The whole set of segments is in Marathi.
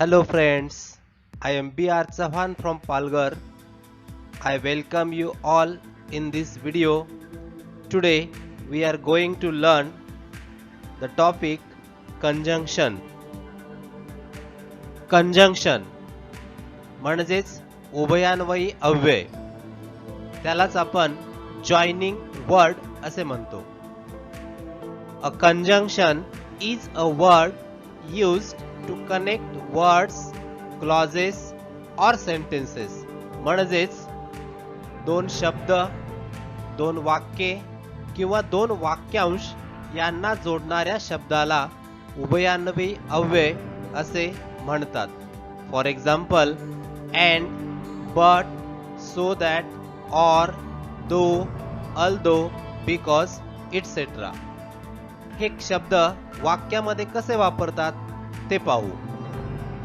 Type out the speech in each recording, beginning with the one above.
Hello friends, I am B.R. Chauhan from Palghar. I welcome you all in this video. Today we are going to learn the topic conjunction. Conjunction म्हणजेच उभयान्वयी अव्यय, त्यालाच आपण जॉइनिंग वर्ड असे म्हणतो. A conjunction is a word used to connect words, clauses or sentences. म्हणजेच दोन शब्द, दोन वाक्ये किंवा दोन वाक्यांश यांना जोडणाऱ्या शब्दाला उभयान्वयी अव्यय असे म्हणतात. For example and, but, so that, or, though, although, because, etc. हे शब्द वाक्यामध्ये कसे वापरतात ते पाहू.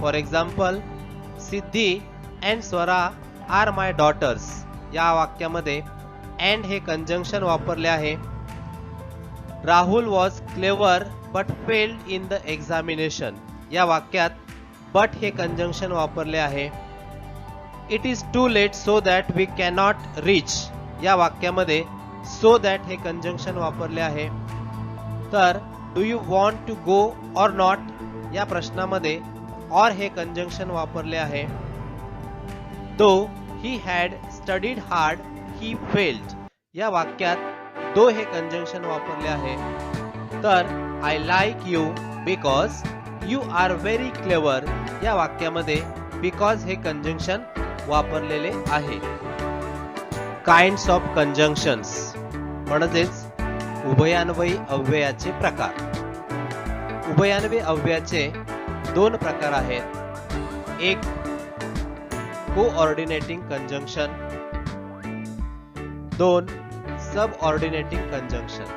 For example Siddhi and Swara are my daughters या वाक्यामध्ये अँड हे कंजंक्शन वापरले आहे. Rahul was clever but failed in the examination या वाक्यात बट हे कंजंक्शन वापरले आहे. It is too late so that we cannot reach या वाक्यामध्ये सो दॅट हे कंजंक्शन वापरले आहे. तर do you want to go or not या प्रश्नामध्ये ऑर हे कंजंक्शन वापरले आहे. Though he had studied hard he failed या वाक्यात दो हे कंजंक्शन वापरले आहे. तर I like you because you are very clever या वाक्यामध्ये बिकॉज हे कंजंक्शन वापरलेले आहे. काइंड्स ऑफ कंजंक्शन्स म्हणजेच उभयान्वयी अव्ययाचे प्रकार. उभयान्वयी अव्ययाचे दोन प्रकार आहेत. एक कोऑर्डिनेटिंग कंजंक्शन, दोन सबऑर्डिनेटिंग कंजंक्शन.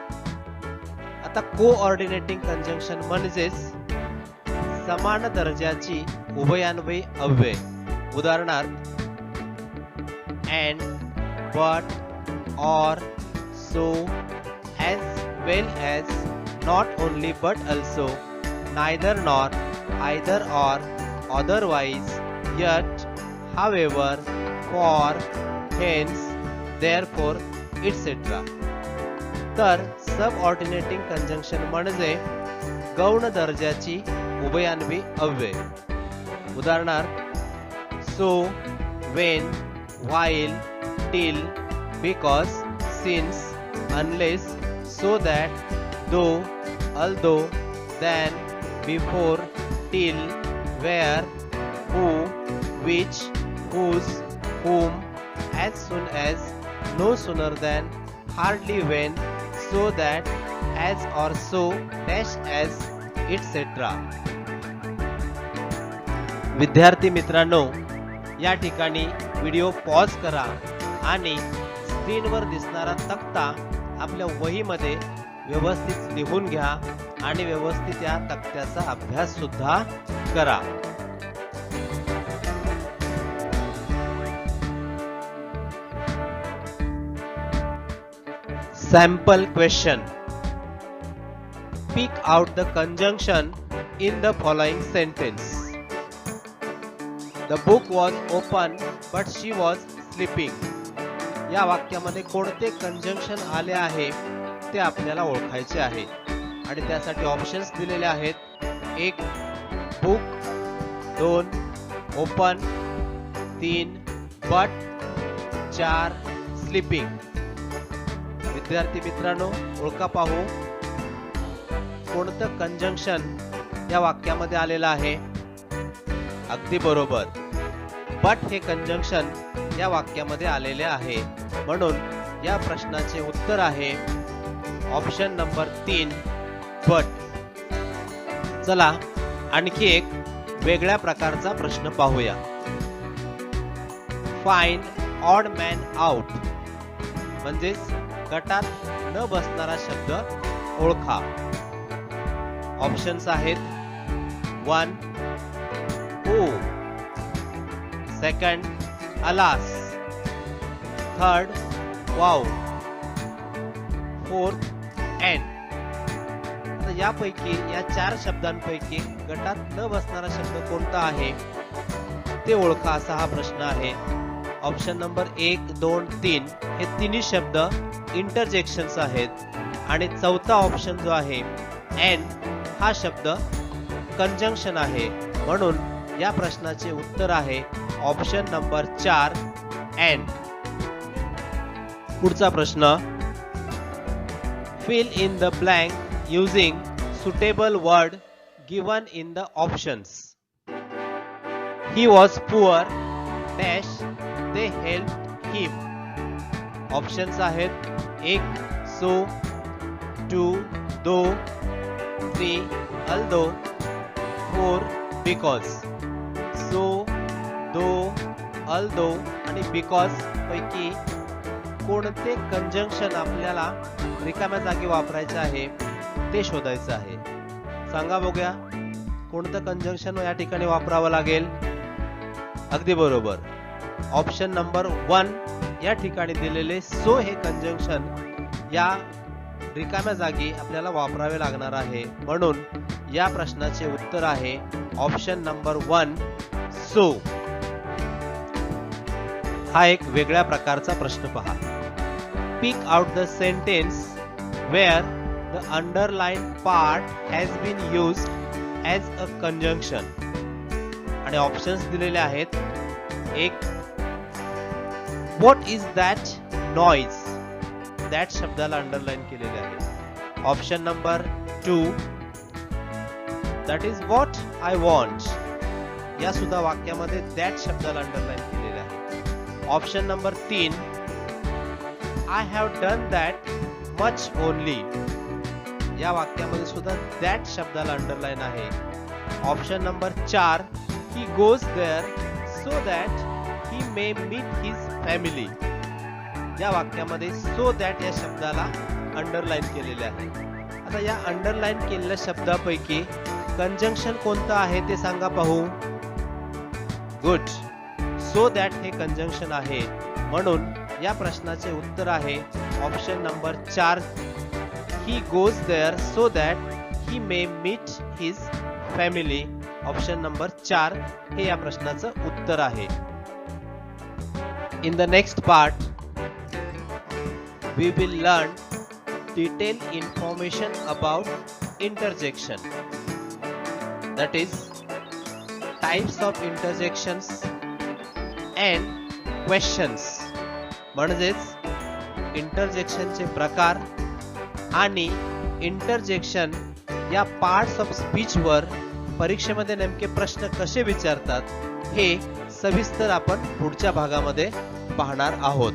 आता कोऑर्डिनेटिंग कंजंक्शन म्हणजेच समान दर्जाची उभयान्वयी अव्यय. उदाहरणार्थ and, but, or, so, as well as, not only but also, neither nor, either or, otherwise, yet, however, for, hence, therefore, etc. तर सबऑर्डिनेटिंग कंजंक्शन म्हणजे गौण दर्जाची उभयान्वयी अव्यय. उदाहरणार्थ so, when, while, till, because, since, unless, so that, though, although, then, before, till, where, who, which, whose, whom, as soon as, no sooner than, hardly when, so that, as or so, dash as, etc. विद्यार्थी मित्रांनो, या ठिकाणी व्हिडिओ पॉज करा आणि स्क्रीनवर दिसणारा तक्ता आपल्या वहीमध्ये व्यवस्थित लिहून घ्या आणि व्यवस्थित या तक्त्याचा अभ्यास सुद्धा करा. Sample question. Pick out the conjunction in the following sentence. The book was open but she was sleeping. या वाक्यामध्ये कोणते कंजंक्शन आले आहे ते आपल्याला ओळखायचे आहे आणि त्यासाठी ऑप्शन्स दिलेले आहेत. एक बुक, दोन ओपन, तीन बट, चार स्लीपिंग. विद्यार्थी मित्रांनो, ओळखा पाहू कोणतं कंजंक्शन या वाक्यामध्ये आलेलं आहे. अगदी बरोबर, बट हे कंजंक्शन या वाक्यामध्ये आलेले आहे. म्हणून या प्रश्नाचे उत्तर आहे ऑप्शन नंबर 3 बट. चला आणखी एक वेगळ्या प्रकारचा प्रश्न पाहूया. फाइंड ऑड मॅन आउट म्हणजेच गटात न बसणारा शब्द ओळखा. ऑप्शन्स आहेत 1 who, second alas, third wow, fourth and. यापैकी या 4 शब्दांपैकी गटात न बसणारा शब्द कोणता आहे ते ओळखा असा हा प्रश्न आहे. ऑप्शन नंबर 1, 2, 3 हे तिन्ही शब्द इंटरजेक्शन्स आहेत आणि चौथा ऑप्शन जो आहे अँड हा शब्द कंजंक्शन आहे. म्हणून या प्रश्नाचे उत्तर आहे ऑप्शन नंबर 4 अँड. पुढचा प्रश्न, fill in the blank using suitable word given in the options. He was poor dash they helped him. Options आहेत 1 so 2 though 3 although 4 because. so though although आणि because पैकी कोणते कंजंक्शन आपल्याला रिकाम्या जागी वापरायचे आहे ते शोधायचं आहे. सांगा बघूया कोणतं कंजंक्शन या ठिकाणी वापरावं लागेल. अगदी बरोबर, ऑप्शन नंबर 1 या ठिकाणी दिलेले सो हे कंजंक्शन या रिकाम्या जागी आपल्याला वापरावे लागणार आहे. म्हणून या प्रश्नाचे उत्तर आहे ऑप्शन नंबर 1 सो. हा एक वेगळ्या प्रकारचा प्रश्न पहा. Pick out the sentence where the underlined part has been used as a conjunction. आणि ऑप्शन्स दिलेले आहेत. 1 What is that noise? That शब्दाला अंडरलाइन केलेले आहे. Option number 2 That is what I want. या सुद्धा वाक्यामध्ये that शब्दाला अंडरलाइन केलेले आहे. Option number 3 I have done that much only. या वाक्यामध्ये सुद्धा that शब्दाला अंडरलाइन आहे. Option number 4 He goes there so that he may meet his family. या वाक्यामध्ये so that या शब्दाला अंडरलाइन केलेले आहे. आता या अंडरलाइन केलेल्या शब्दापैकी कंजंक्शन कोणतं आहे ते सांगा पाहू. गुड, so that हे कंजंक्शन आहे. म्हणून या प्रश्नाचे उत्तर आहे option number 4 He goes there so that he may meet his family. Option number 4 हे या प्रश्नाचं उत्तर आहे. In the next part we will learn detailed information about interjection. That is types of interjections and questions. म्हणजेच इंटरजेक्शनचे प्रकार आणि इंटरजेक्शन या पार्ट्स ऑफ स्पीच वर परीक्षेमध्ये नेमके प्रश्न कसे विचारतात हे सविस्तर आपण पुढच्या भागामध्ये पाहणार आहोत.